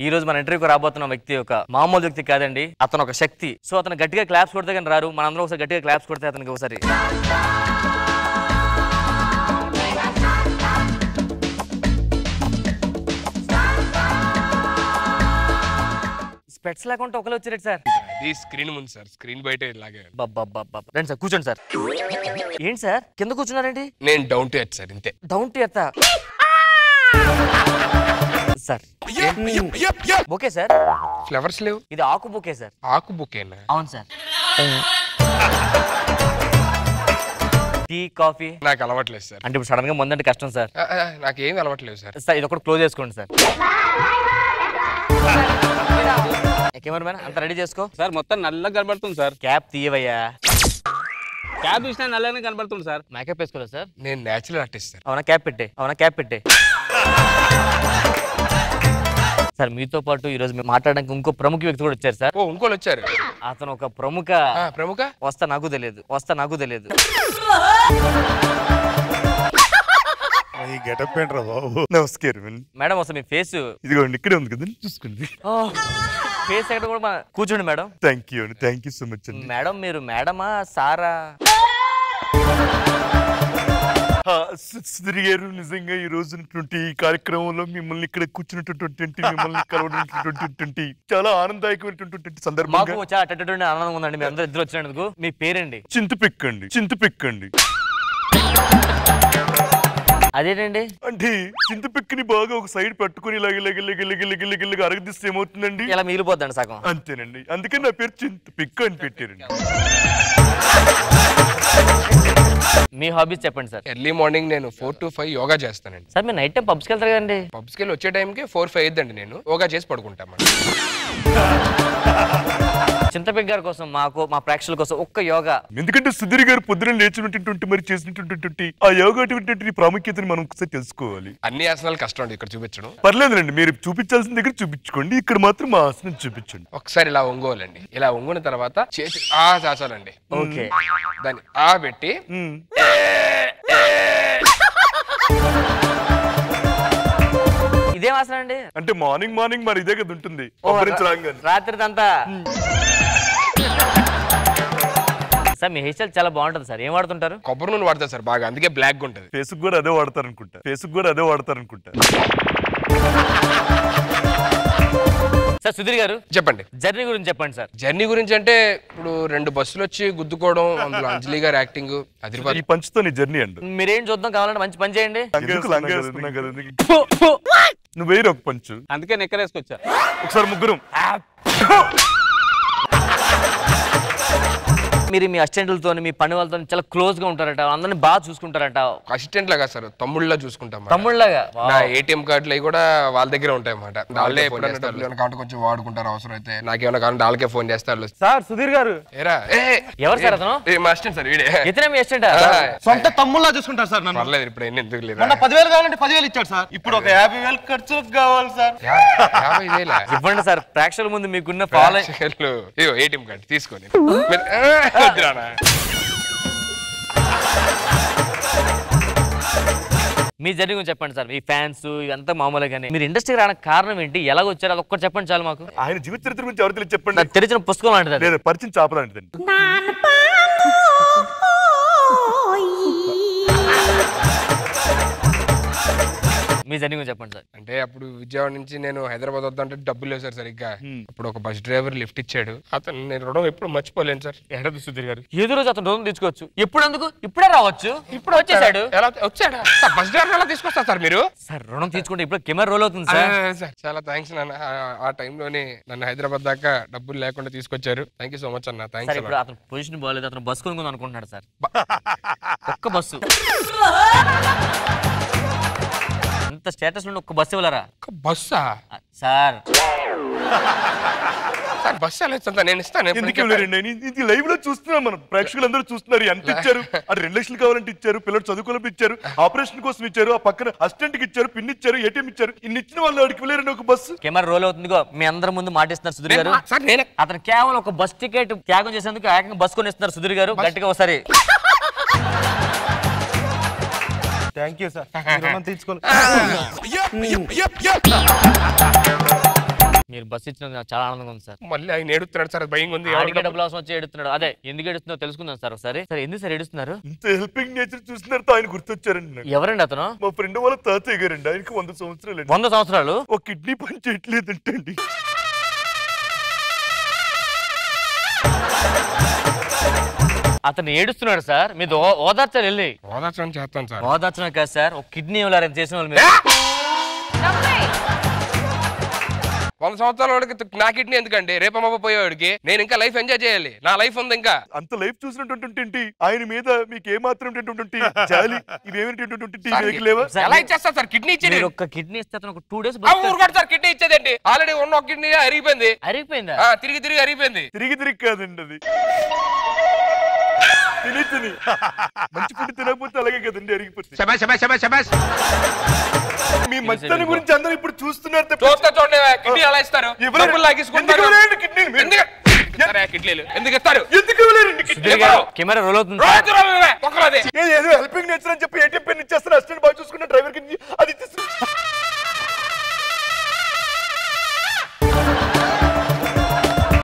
ఈ రోజు మన ఇంటర్వ్యూకి రాబోతున్న వ్యక్తి ఒక మామూలు వ్యక్తి కాదండి, అతను ఒక శక్తి. సో అతను గట్టిగా క్లాప్స్ కొడితే కానీ రారు, మనందరం ఒకసారి గట్టిగా క్లాప్స్ కొడితే అతనికి ఒకసారి. స్పెట్స్ లేకుండా ఒకరు వచ్చారు సార్. ఇది స్క్రీన్ ముందు సార్, స్క్రీన్ బయట ఇలాగే. రండి సార్ కూర్చోండి సార్. ఏంటి సార్ కింద కూర్చున్నారేంటి? నేను డౌన్ టు ఎర్త్ సార్, ఇంతే. Down to earth sir. Okay sir. Flowers లేవు. ఇది ఆకు బుకే సార్. ఆకు బుకేనా? అవును సార్. టీ కాఫీ నాకు అలవాట్లేదు సార్. అంటే ఇప్పుడు సడన్ గా ముందంటే కష్టం సార్. నాకేం అలవాట్లేదు సార్. సార్ ఇది ఒకటి క్లోజ్ చేసుకోండి సార్. కెమెరామెన్ అంత రెడీ చేసుకో సార్. మొత్తం నల్లగా కనబడుతుంది సార్. క్యాప్ తీయవయ్యా. క్యాప్ ఇచ్చినా నల్లగానే కనబడుతుంది సార్. మేకప్ వేసుకోలేదు సార్. నేను నేచురల్ ఆర్టిస్ట్ సార్. అవునా క్యాప్ పెట్టే. అవునా క్యాప్ పెట్టే. సార్ మీతో పాటు ఈ రోజు మాట్లాడడానికి ఇంకో ప్రముఖ వ్యక్తి కూడా వచ్చారు సార్. ఓ ఇంకోళ్ళు వచ్చారు. అతను ఒక ప్రముఖ వస్తా నాకు తెలియదు. ఈ గెటప్ ఏంట్రా బాబు? నమస్కారం మేడం వస్తా మీ ఫేస్ ఇదిగోండి ఇక్కడే ఉంది కదా, చూసుకోండి. ఫేస్ ఎక్కడ కూడా కూర్చోండి madam. Thank you so much అండి. మేడం మీరు మేడమా సారా? సుధీర్ గారు, నిజంగా ఈ రోజునటువంటి ఈ కార్యక్రమంలో మిమ్మల్ని ఇక్కడ కూర్చున్నటువంటి మిమ్మల్ని కలవడానికి చాలా ఆనందదాయకమైనటువంటి సందర్భం. మాకు చాలా ఆనందంగా ఉందండి మీ అందరూ ఇద్దరు వచ్చినందుకు. మీ పేరండి? చింతపిక్కండి. అదేనండి అంటే చింతపిక్కని బాగా ఒక సైడ్ పట్టుకుని ఇలాగ అరగదీస్తే ఏమవుతుందండి? ఇలా మిగిలిపోద్దండి సగం. అంతేనండి, అందుకని నా పేరు చింతపిక్క అని పెట్టారండి. మీ హాబీస్ చెప్పండి సార్. ఎర్లీ మార్నింగ్ నేను 4 to 5 యోగా చేస్తానండి సార్. మీరు నైట్ టైం పబ్స్కి వెళ్తారు కదండి? పబ్స్కి వెళ్ళి వచ్చే టైంకి 4-5 అయ్యిద్దండి. నేను యోగా చేసి పడుకుంటాను. చింతపిక్ గారి కోసం మా ప్రేక్షకుల కోసం ఒక్క యోగా. ఎందుకంటే సుధీర్ గారు పొద్దున లేచినటువంటి మరి చేసినటువంటి ఆ యోగా ప్రాముఖ్యతని మనం ఒకసారి తెలుసుకోవాలి. అన్ని ఆసనాలు కష్టం అండి ఇక్కడ చూపించడం. పర్లేదులండి, మీరు చూపించాల్సిన దగ్గర చూపించుకోండి. ఇక్కడ మాత్రం మా ఆసనం చూపించండి. ఒకసారి ఇలా ఒంగోలండి. ఇలా ఒంగున తర్వాత చేతి చాచాలండి. ఓకే. దాన్ని పెట్టి ఇదేం ఆసనం అండి? అంటే మార్నింగ్ మరి ఇదే కదా ఉంటుంది. రాత్రి అంతా సార్. మీ హెయిర్ స్టైల్ చాలా బాగుంటుంది సార్. ఏం వాడుతుంటారు? కొబ్బరి నూనె వాడతారు సార్ బాగా, అందుకే బ్లాక్ గా ఉంటుంది. ఫేస్ కూడా అదే వాడతారనుకుంటా. సార్ సుధీర్ గారు చెప్పండి. జర్నీ గురించి చెప్పండి సార్. జర్నీ గురించి అంటే ఇప్పుడు 2 బస్సులు వచ్చి గుద్దుకోవడం, అందులో అంజలి గారు యాక్టింగ్, ఈ పంచుతో నీ జర్నీ అండి. మీరేం చూద్దాం కావాలంటే మంచి పని చేయండి. నువ్వు వేరే ఒక పంచు, అందుకే నెక్కరేసుకొచ్చా. ఒకసారి ముగ్గురం. మీరు మీ అసిస్టెంట్లతో మీ పని వాళ్ళతో చాలా క్లోజ్ గా ఉంటారట, అందరిని బాగా చూసుకుంటారట. అసిస్టెంట్ లాగా సార్, తమ్ముళ్ళ చూసుకుంటాం. తమ్ముళ్ళగా. నా ఏటీఎం కార్డులు కూడా వాళ్ళ దగ్గర ఉంటాయి అన్నమాట. వాళ్ళే కాబట్టి కొంచెం వాడుకుంటారు, అవసరం అయితే నాకేమైనా కావాలంటే వాళ్ళకే ఫోన్ చేస్తారు. సార్ సుధీర్ గారు. ఎవరు సార్ అతను? మా అసిస్టెంట్ సార్. వీడే ఇతనే మీ అసిస్టెంట్? సొంత తమ్ముళ్ళ చూసుకుంటారు సార్. పర్లేదు, ఇప్పుడు ఎందుకు లేదు. 10,000 కావాలంటే 10,000 ఇచ్చాడు సార్. ఇప్పుడు ఒక 50,000 ఖర్చులకు కావాలి సార్. 50,000 ఇవ్వండి సార్. ప్రేక్షకుల ముందు మీకున్న ఫాలోయింగ్. ఏటీఎం కార్డు తీసుకొని మీ జర్నీ గురించి చెప్పండి సార్. మీ ఫ్యాన్స్ ఇదంతా మామూలుగానే. మీరు ఇండస్ట్రీకి రావడానికి కారణం ఏంటి, ఎలా వచ్చారు, అది ఒక్కటి చెప్పండి చాలు మాకు. ఆయన జీవిత చరిత్ర గురించి ఎవరు తెలియదు చెప్పండి. తెరిచిన పుస్తకం లాంటిది, పరిచయం చాపలాంటిదండి. మీ జర్నీ గురించి చెప్పండి సార్. అంటే అప్పుడు విజయవాడ నుంచి నేను హైదరాబాద్ వద్దంటే డబ్బులు లేవు సార్ సరిగ్గా. అప్పుడు ఒక బస్ డ్రైవర్ లిఫ్ట్ ఇచ్చాడు. అతను నేను రుణం ఎప్పుడు మర్చిపోలేను సార్. ఎడదు సుధీర్ గారు, ఏదో రోజు అతను రుణం తీసుకోవచ్చు. ఎప్పుడు అందుకు ఇప్పుడే రావచ్చు. ఇప్పుడు వచ్చేసాడు. ఎలా వచ్చాడా? బస్ డ్రైవర్ ఎలా తీసుకొస్తారు సార్ మీరు? సార్ రుణం తీసుకుంటే ఇప్పుడు కెమెరా రోల్ అవుతుంది సార్. చాలా థ్యాంక్స్ నాన్న. ఆ టైంలోనే నన్ను హైదరాబాద్ దాకా డబ్బులు లేకుండా తీసుకొచ్చారు. థ్యాంక్ యూ సో మచ్ అన్న. థ్యాంక్స్. ఇప్పుడు అతను పొజిషన్ బాగాలేదు, అతను బస్సు కొనుక్కుంది అనుకుంటున్నాడు సార్. ఒక్క బస్సు అంత స్టేటస్ నుండి ఒక్క బస్సు ఇవ్వలేరా? బస్సా సార్? సార్ బస్సు ఎలా నేను ఇస్తాను. ఇది లైవ్ లో చూస్తున్నాం, మనం ప్రేక్షకులందరూ చూస్తున్నారు. ఎంత ఇచ్చారు? అది 2 లక్షలు కావాలంటే ఇచ్చారు, పిల్లలు చదువుకోవాలని ఇచ్చారు, ఆపరేషన్ కోసం ఇచ్చారు, ఆ పక్కన అసిస్టెంట్ కి ఇచ్చారు, పిన్ ఇచ్చారు, ఏటీఎం ఇచ్చారు. ఇన్ని ఇచ్చిన వాళ్ళు అడిగి వెళ్ళారండి ఒక బస్సు. కెమెరా రోల్ అవుతుందిగో, మీ అందరి ముందు మాటిస్తున్నారు సుధీర్ గారు. అతను కేవలం ఒక బస్ టికెట్ త్యాగం చేసేందుకు ఏకంగా బస్ కొనిస్తున్నారు సుధీర్ గారు. గట్టిగా ఒకసారి థ్యాంక్ యూ సార్. తీసుకోండి. మీరు బస్ ఇచ్చినందుకు నాకు చాలా ఆనందంగా ఉంది సార్. మళ్ళీ ఆయన ఏడుస్తున్నాడు సార్, భయంగా ఉంది. ఆడికే డబ్బులు అవసరం వచ్చి ఏడుస్తున్నాడు. అదే ఎందుకు ఏడుస్తుందో తెలుసుకుందాం సార్ ఒకసారి. సార్ ఎందుకు సార్ ఏడుస్తున్నారు? ఇంత హెల్పింగ్ నేచర్ చూస్తున్నారు ఆయన గుర్తొచ్చారండి. ఎవరండి అతను? మా ఫ్రెండ్ వాళ్ళ తాతయ్య గారండి. ఆయనకి 100 సంవత్సరాలు. 100 సంవత్సరాలు? ఒక కిడ్నీ పని చేయట్లేదంటండి. అతను ఏడుస్తున్నాడు సార్, మీరు ఓదార్చాలి వెళ్ళి. ఓదార్చడం చేస్తాను సార్. ఓదార్చడం కాదు సార్, ఒక కిడ్నీ ఇవ్వలేరని చేసిన వాళ్ళు మీరు. 100 సంవత్సరాల వాడికి నా కిడ్నీ ఎందుకండి? రేపమ్మ పోయేవాడికి నేను ఇంకా లైఫ్ ఎంజాయ్ చేయాలి. నా లైఫ్ ఉంది ఇంకా. అంత లైఫ్ చూసినటువంటి ఆయన మీద మీకు ఏమాత్రం జాలి ఇవేమిలేవా? ఎలా ఇచ్చేస్తా సార్ కిడ్నీ ఇచ్చేది? ఒక కిడ్నీ ఇస్తే అతను ఒక 2 days ఊరుకోడు సార్. కిడ్నీ ఇచ్చేదండి ఆల్రెడీ ఉన్న ఒక కిడ్నీ అరిగిపోయింది. అరిగిపోయిందా? తిరిగి అరిగిపోయింది. తిరిగి కాదండి, అది తిని మంచి ఫుడ్ తినకపోతే అలాగే కదండి అరిగిపోతుంది. మీ మంచితనం గురించి అందరూ ఇప్పుడు చూస్తున్నారు. చూడండి కిడ్నీ ఎలా ఇస్తారు? ఎందుకు ఇస్తారు? కెమెరా రోల్ అవుతుంది. ఏదో హెల్పింగ్ నేచర్ అని చెప్పి ఏటీఎం పిన్ ఇచ్చేస్తారు. అసిస్టెంట్ బాగా చూసుకున్న డ్రైవర్ కి అది ఇచ్చేస్తారు.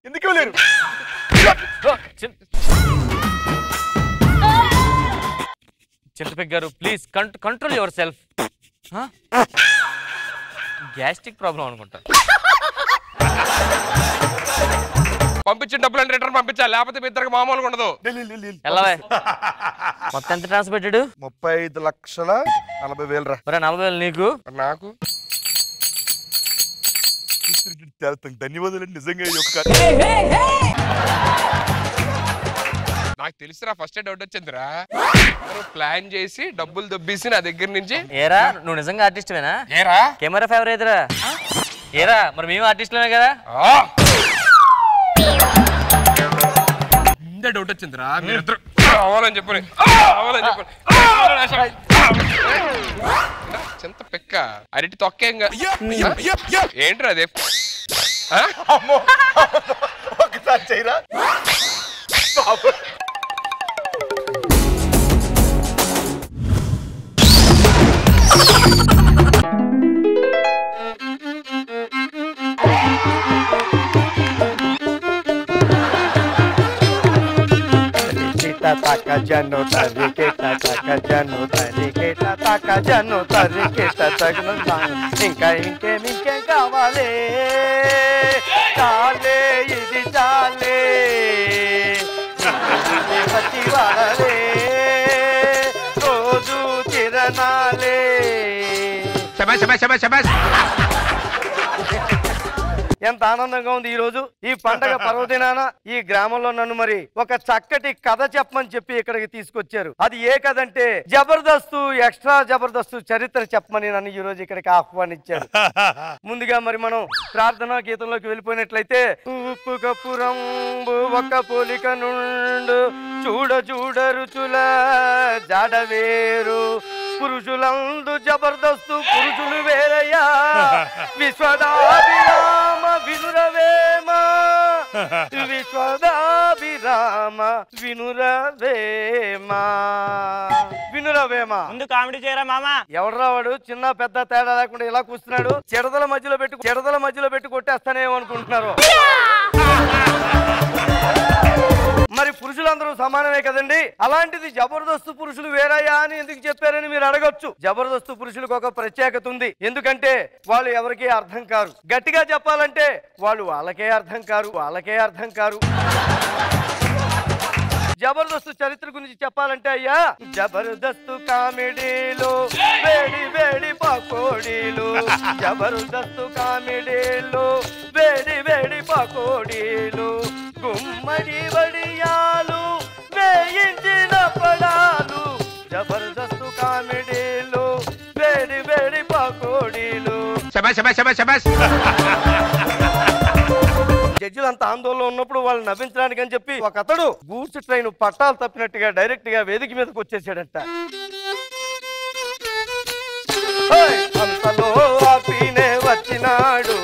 ఎందుకు ఇవ్వలేరు? చింతపెగ్ గారు please control your self. Gastric problem అనుకుంటా. పంపించిన డబ్బులు రిటర్న్ పంపించాలి, లేకపోతే మీ ఇద్దరికి మామూలుగా ఉండదు. మొత్తం ఎంత ట్రాన్స్ఫర్ పెట్టాడు? 35,40,000 రా. 40,000 నీకు, నాకు ధన్యవాదాలు నిజంగా. నాకు తెలుసురా, ఫస్ట్ డౌట్ వచ్చిందిరా. ప్లాన్ చేసి డబ్బులు దొబ్బేసి నా దగ్గర నుంచి. ఏరా నువ్వు నిజంగా ఆర్టిస్ట్వేనా? ఏరా కెమెరా ఫేవర్ అయితేరా? ఏరా మరి మేము ఆర్టిస్ట్లమే కదా. ముందే డౌట్ వచ్చిందిరా. మీరిద్దరు అవ్వాలని చెప్పని చింత పెక్క అరటి తొక్కేంగా ఏంట్రా అదే? ఒకసారి చేయరా. జను తరికేట జను తరికేట తక జను తరికేట తగను ఇంకా ఇంకేం కావాలి? చాలే ఇది చాలే వచ్చి వాడలే రోజు చిరణాలే. ఎంత ఆనందంగా ఉంది ఈ రోజు, ఈ పండగ పర్వదినాన ఈ గ్రామంలో నన్ను మరి ఒక చక్కటి కథ చెప్పమని చెప్పి ఇక్కడికి తీసుకొచ్చారు. అది ఏ కథ అంటే జబర్దస్త్ ఎక్స్ట్రా జబర్దస్త్ చరిత్ర చెప్పమని నన్ను ఈ రోజు ఇక్కడికి ఆహ్వానించారు. ముందుగా మరి మనం ప్రార్థనా గీతంలోకి వెళ్ళిపోయినట్లయితే, ఉప్పు కప్పురంబు ఒక పోలిక నుండు చూడ రుచుల జాడవేరు పురుషులందు జబర్దస్తు పురుషులు వేరయ్యా విశ్వదాభిరామ వినురవేమ విశ్వదాభిరామ వినురవేమ. ముందు కామెడీ చేయరా మామా. ఎవడరా వాడు? చిన్న పెద్ద తేడా లేకుండా ఇలా కూస్తున్నాడు. చెడదల మధ్యలో పెట్టి కొట్టేస్తానేమో అనుకుంటున్నారు. మరి పురుషులందరూ సమానమే కదండి. అలాంటిది జబర్దస్త్ పురుషులు వేరయ్యా అని ఎందుకు చెప్పారని మీరు అడగొచ్చు. జబర్దస్త్ పురుషులకు ఒక ప్రత్యేకత ఉంది. ఎందుకంటే వాళ్ళు ఎవరికీ అర్థం కారు. గట్టిగా చెప్పాలంటే వాళ్ళు వాళ్ళకే అర్థం కారు. జబర్దస్త్ చరిత్ర గురించి చెప్పాలంటే అయ్యా, జబర్దస్త్ కామెడీలు వేడి వేడి పకోడీలు, జబర్దస్త్ కామెడీలు వేడి వేడి పకోడీలు, గుమ్మడి వడియాలు వేయించిన పడాలు, జబర్దస్త్ కామెడీలు వేడి వేడి పకోడీలు. జడ్జిలు అంత ఆందోళన ఉన్నప్పుడు వాళ్ళు నవ్వించడానికి అని చెప్పి ఒక అతడు గూడ్స్ ట్రైన్ పట్టాలు తప్పినట్టుగా డైరెక్ట్ గా వేదిక మీదకి వచ్చేసాడంట. అంతలో ఆర్పీనే వచ్చినాడు.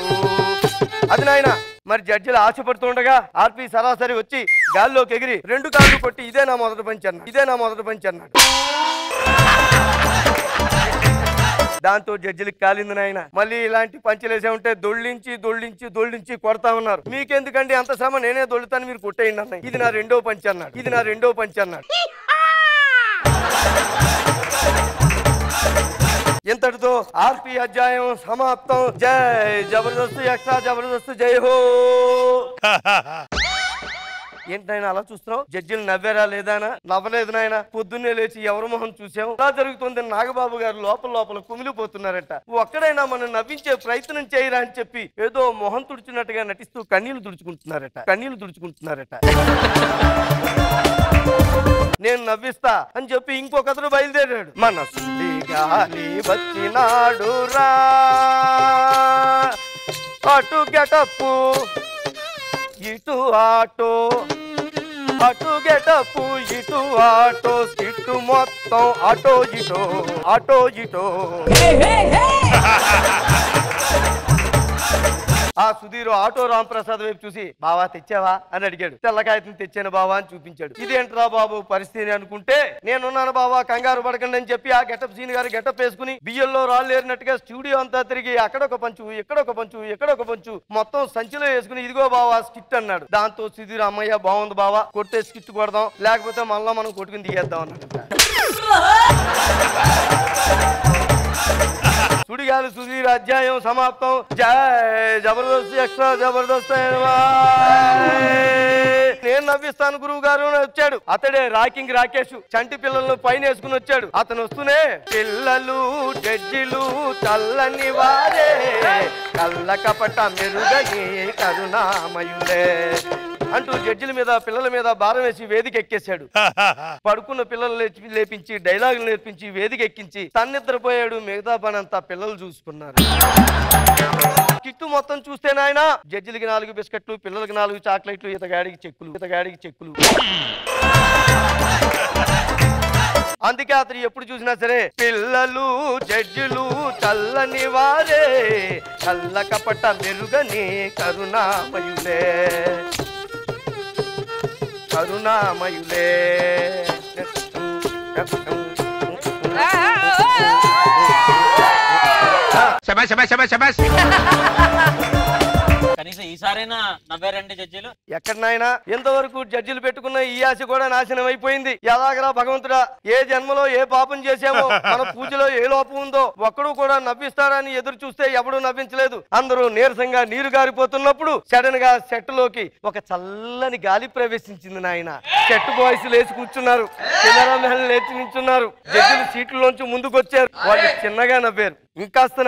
అది నాయన మరి జడ్జిలు ఆశపడుతుండగా ఆర్పీ సరాసరి వచ్చి గాల్లోకి ఎగిరి 2 కాళ్ళు కొట్టి ఇదే నా మొదటి పంచి అన్నాడు. దాంతో జడ్జిలకు కాలింది నాయన. మళ్ళీ ఇలాంటి పంచలేసే ఉంటే దొళ్ళించి కొడతా ఉన్నారు. మీకెందుకండి అంత శ్రమ, నేనే దొల్లుతాను, మీరు కొట్టేయండి అన్న. ఇది నా రెండో పంచ్ అన్నాడు. ఇంతటితో ఆర్పి అధ్యాయం సమాప్తం. జై జబర్దస్త్, ఎక్స్ట్రా జబర్దస్త్, జై హో. ఏంటైనా అలా చూస్తున్నావు? జడ్జిలు నవ్వారా లేదానా? నవ్వలేదు నాయన. పొద్దున్నే లేచి ఎవరి మొహం చూసాం అలా జరుగుతుంది. నాగబాబు గారు లోపల కుమిలిపోతున్నారట. ఒక్కడైనా మనం నవ్వించే ప్రయత్నం చేయరా అని చెప్పి ఏదో మొహం తుడుచున్నట్టుగా నటిస్తూ కన్నీళ్లు తుడుచుకుంటున్నారట. నేను నవ్విస్తా అని చెప్పి ఇంకొకతను బయలుదేరాడు. మనసుండి గాలి వచ్చినాడు రా, అటు గెటప్పు ఇటు ఆటో, అటు గెటప్పు ఇటు ఆటో, ఇటు మొత్తం ఆటో ఇటో. ఆ సుధీర్ ఆటో రాంప్రసాద్ వైపు చూసి బావా తెచ్చావా అని అడిగాడు. తెల్లకాయతం తెచ్చాను బావా అని చూపించాడు. ఇదేంట్రా బాబు పరిస్థితి అనుకుంటే, నేనున్నాను బావా కంగారు పడకండి అని చెప్పి ఆ గెటప్ సీన్ గారు గెటప్ వేసుకుని బియ్యంలో రాళ్ళు ఏరినట్టుగా స్టూడియో అంతా తిరిగి అక్కడొక పంచు ఇక్కడొక పంచు మొత్తం సంచిలో వేసుకుని ఇదిగో బావా స్కిట్ అన్నాడు. దాంతో సుధీర్ అమ్మయ్య బాగుంది బావా, కొట్టే స్కిట్ కొడదాం, లేకపోతే మళ్ళా మనం కొట్టుకుని దిగేద్దాం అన్నాడు. సుడిగాలి సుధీర్ అధ్యాయం సమాప్తం. జై జబర్దస్త్, ఎక్స్ట్రా జబర్దస్త్. నేను నవ్విస్తాను గురువు గారు అని వచ్చాడు. అతడే రాకింగ్ రాకేష్. చంటి పిల్లలను పైన వేసుకుని వచ్చాడు. అతను వస్తూనే పిల్లలు జడ్జిలు చల్లని వారే, కళ్ళ కపట మెరుగని కరుణామయులే అంటూ జడ్జిల మీద పిల్లల మీద భారం వేసి వేదిక ఎక్కేశాడు. పడుకున్న పిల్లలు లేపించి డైలాగులు నేర్పించి వేదిక ఎక్కించి తన్నిద్రపోయాడు. మిగతా పనంతా పిల్లలు చూసుకున్నారు. కిట్టు మొత్తం చూస్తే నాయన జడ్జిలకి 4 బిస్కెట్లు, పిల్లలకి 4 చాక్లెట్లు, ఇతగాడికి చెక్కులు. అందుకే అతను ఎప్పుడు చూసినా సరే పిల్లలు జడ్జిలు చల్లని వారే, కళ్ళ కపట మెరుగని కరుణామయులే. కనీసం ఈసారైనా నవ్వారండి జడ్జిలు? ఎక్కడ నాయనా, ఎంతవరకు జడ్జిలు పెట్టుకున్న ఈ ఆశ కూడా నాశనం అయిపోయింది. ఎలాగరా భగవంతుడా, ఏ జన్మలో ఏ పాపం చేసామో, మన పూజలో ఏ లోపం ఉందో ఒక్కడు కూడా నవ్విస్తాడని ఎదురు చూస్తే ఎవడూ నవ్వించలేదు. అందరూ నీరసంగా నీరు గారిపోతున్నప్పుడు సడన్ గా సెట్ లోకి ఒక చల్లని గాలి ప్రవేశించింది నాయన. సెట్ బాయ్స్ లేచి కూర్చున్నారు, కెమెరామెన్ లేచి నించున్నారు. జడ్జిలు సీట్లలోంచి ముందుకు వచ్చారు. వాళ్ళు చిన్నగా నవ్వారు, ఇంకాస్త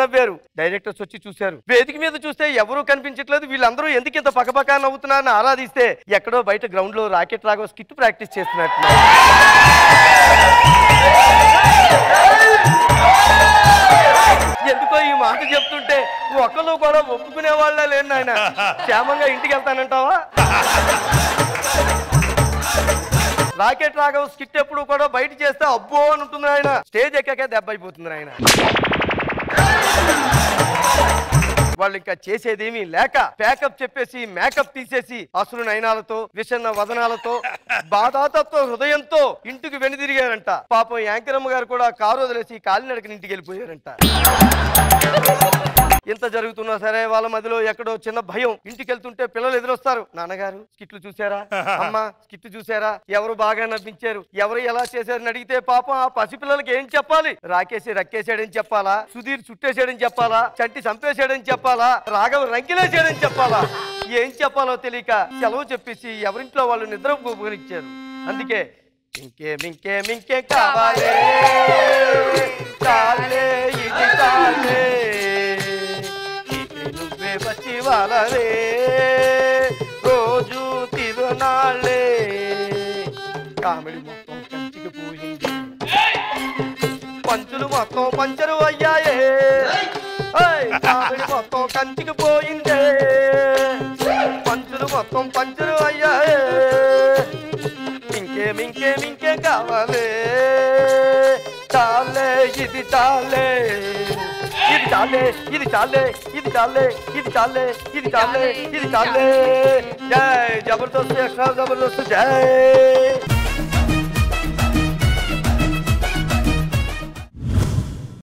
నవ్వారు. డైరెక్టర్స్ వచ్చి చూశారు. వేదిక మీద చూస్తే ఎవరూ కనిపించట్లేదు. వీళ్ళందరూ ఎందుకు ఇంత పక్కపక్క నవ్వుతున్నారని ఆరాధిస్తే ఎక్కడో బయట గ్రౌండ్ లో రాకెట్ రాఘవ్ స్కిట్ ప్రాక్టీస్ చేస్తున్నట్టు. ఎందుకో ఈ మాట చెప్తుంటే ఒక్కరు కూడా ఒప్పుకునే వాళ్ళ లేని నాయన. క్షేమంగా ఇంటికి వెళ్తానంటావా? రాకెట్ రాఘవ్ స్కిట్ ఎప్పుడు కూడా బయట చేస్తే అబ్బో అని ఉంటుంది ఆయన. స్టేజ్ ఎక్కాకే దెబ్బ అయిపోతుంది ఆయన. వాళ్ళు ఇంకా చేసేదేమీ లేక ప్యాకప్ చెప్పేసి మేకప్ తీసేసి అసలు నయనాలతో విషన్న వదనాలతో బాధాతత్వ హృదయంతో ఇంటికి వెనుదిరిగారంట. పాపం యాంకరమ్మ గారు కూడా కారు వదిలేసి కాలినడకని ఇంటికి వెళ్ళిపోయారంట. ఇంత జరుగుతున్నా సరే వాళ్ళ మధ్యలో ఎక్కడో చిన్న భయం. ఇంటికి వెళ్తుంటే పిల్లలు ఎదురొస్తారు. నాన్నగారు స్కిట్లు చూసారా, అమ్మ స్కిట్ చూసారా, ఎవరు బాగా నవ్వించారు, ఎవరు ఎలా చేశారని అడిగితే పాపం ఆ పసిపిల్లలకి ఏం చెప్పాలి? రాకేసి రక్కేసాడని చెప్పాలా, సుధీర్ చుట్టేసాడని చెప్పాలా, చంటి చంపేశాడని చెప్పాలా, రాఘవ రంకిలేసాడని చెప్పాలా, ఏం చెప్పాలో తెలియక సెలవు చెప్పేసి ఎవరింట్లో వాళ్ళు నిద్ర ఉపయోగించారు. అందుకే ఇంకేం కావాలి, చాలే ఇది చాలే, నువ్వే వచ్చి వాళ్ళే, రోజు తిరునాళ్ళే. కామెడీ మొత్తం కంచికి పోయింది, పంచులు మొత్తం పంచరు అయ్యాయే. కామెడీ మొత్తం కంచికి పోయిందే, పంచులు మొత్తం పంచరు అయ్యాయే. ఇంకేం కావాలి, చాలే ఇది చాలే, ఇది చాలే, ఇది చాలే, ఇది చాలే, ఇది చాలే, ఇది చాలే, ఇది చాలే. జై జబర్దస్త్, ఎక్స్ట్రా జబర్దస్త్, జై.